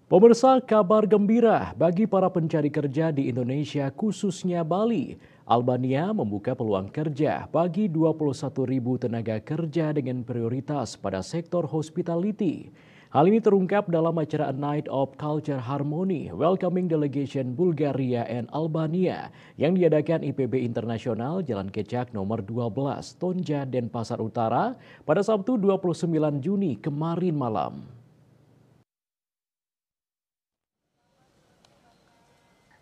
Pemirsa, kabar gembira bagi para pencari kerja di Indonesia khususnya Bali. Albania membuka peluang kerja bagi 21.000 tenaga kerja dengan prioritas pada sektor hospitality. Hal ini terungkap dalam acara A Night of Culture Harmony Welcoming Delegation Bulgaria and Albania yang diadakan IPB Internasional Jalan Kecak nomor 12 Tonja Denpasar Utara pada Sabtu 29 Juni kemarin malam.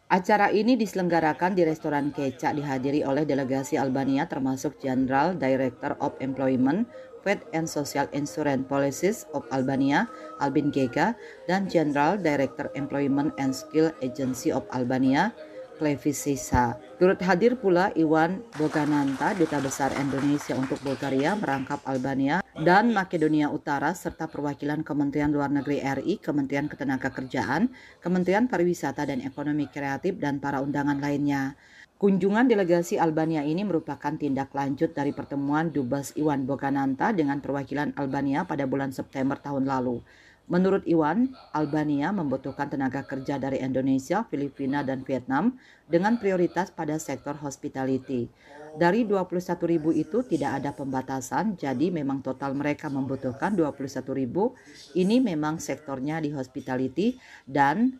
Acara ini diselenggarakan di restoran Kecak dihadiri oleh delegasi Albania termasuk General Director of Employment, Fed and Social Insurance Policies of Albania, Albin Gega, dan General Director Employment and Skill Agency of Albania, Klevis Sisa. Turut hadir pula Iwan Bogananta, Duta Besar Indonesia untuk Bulgaria merangkap Albania dan Makedonia Utara, serta perwakilan Kementerian Luar Negeri RI, Kementerian Ketenagakerjaan, Kementerian Pariwisata dan Ekonomi Kreatif, dan para undangan lainnya. Kunjungan delegasi Albania ini merupakan tindak lanjut dari pertemuan Dubes Iwan Bogananta dengan perwakilan Albania pada bulan September tahun lalu. Menurut Iwan, Albania membutuhkan tenaga kerja dari Indonesia, Filipina, dan Vietnam dengan prioritas pada sektor hospitality. Dari 21.000 itu tidak ada pembatasan, jadi memang total mereka membutuhkan 21.000. Ini memang sektornya di hospitality, dan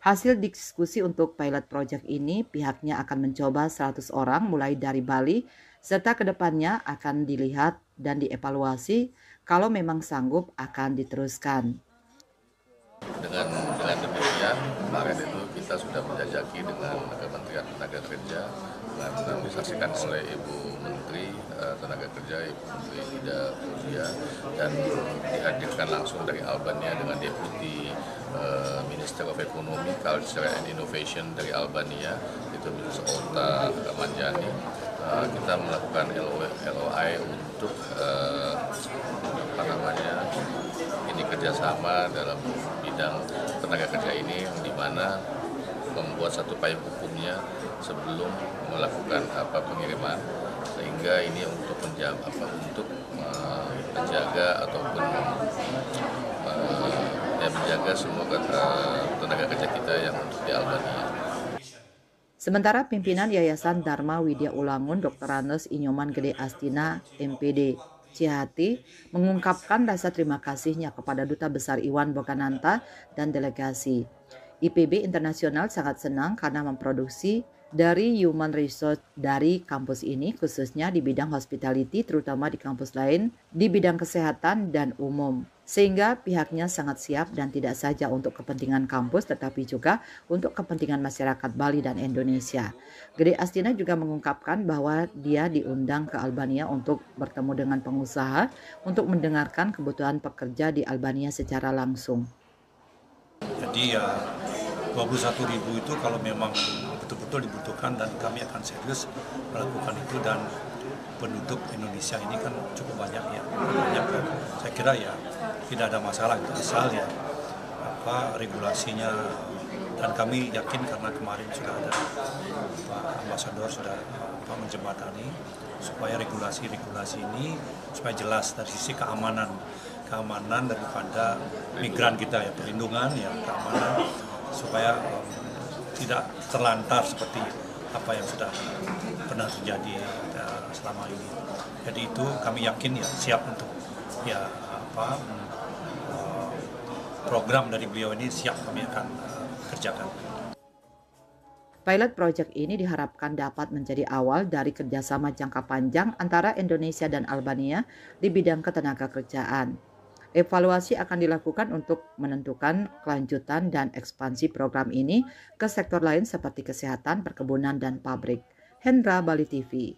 hasil diskusi untuk pilot project ini pihaknya akan mencoba 100 orang mulai dari Bali, serta kedepannya akan dilihat dan dievaluasi, kalau memang sanggup akan diteruskan. Dengan demikian, kemarin itu kita sudah menjajaki dengan Kementerian Tenaga Kerja dan disaksikan oleh Ibu Menteri Tenaga Kerja, Ibu Menteri Ida Fauzia, dan dihadirkan langsung dari Albania dengan Deputi Minister of Economy, Culture and Innovation dari Albania, itu Mrs. Ota Manjani. Kita melakukan LOI untuk kerjasama dalam bidang tenaga kerja ini, yang dimana membuat satu payung hukumnya sebelum melakukan pengiriman, sehingga ini untuk menjaga ataupun menjaga semua tenaga kerja kita yang untuk di Albania. Sementara pimpinan Yayasan Dharma Widya Ulangun Dr. Ranes Inyoman Gede Astina MPD Cihati mengungkapkan rasa terima kasihnya kepada Duta Besar Iwan Bogananta dan delegasi. IPB Internasional sangat senang karena memproduksi dari human resource dari kampus ini, khususnya di bidang hospitality, terutama di kampus lain di bidang kesehatan dan umum. Sehingga pihaknya sangat siap, dan tidak saja untuk kepentingan kampus tetapi juga untuk kepentingan masyarakat Bali dan Indonesia. Gede Astina juga mengungkapkan bahwa dia diundang ke Albania untuk bertemu dengan pengusaha untuk mendengarkan kebutuhan pekerja di Albania secara langsung. Jadi ya 21.000 itu kalau memang betul-betul dibutuhkan, dan kami akan serius melakukan itu, dan penduduk Indonesia ini kan cukup banyak ya, kan. Saya kira ya tidak ada masalah itu, asal ya regulasinya, dan kami yakin karena kemarin sudah ada Pak Ambasador sudah menjembatani supaya regulasi ini supaya jelas dari sisi keamanan daripada migran kita ya, perlindungan ya, keamanan, supaya tidak terlantar seperti apa yang sudah pernah terjadi selama ini. Jadi itu kami yakin ya siap untuk program dari beliau ini siap kami akan kerjakan. Pilot project ini diharapkan dapat menjadi awal dari kerjasama jangka panjang antara Indonesia dan Albania di bidang ketenagakerjaan. Evaluasi akan dilakukan untuk menentukan kelanjutan dan ekspansi program ini ke sektor lain seperti kesehatan, perkebunan, dan pabrik. Hendra, Bali TV.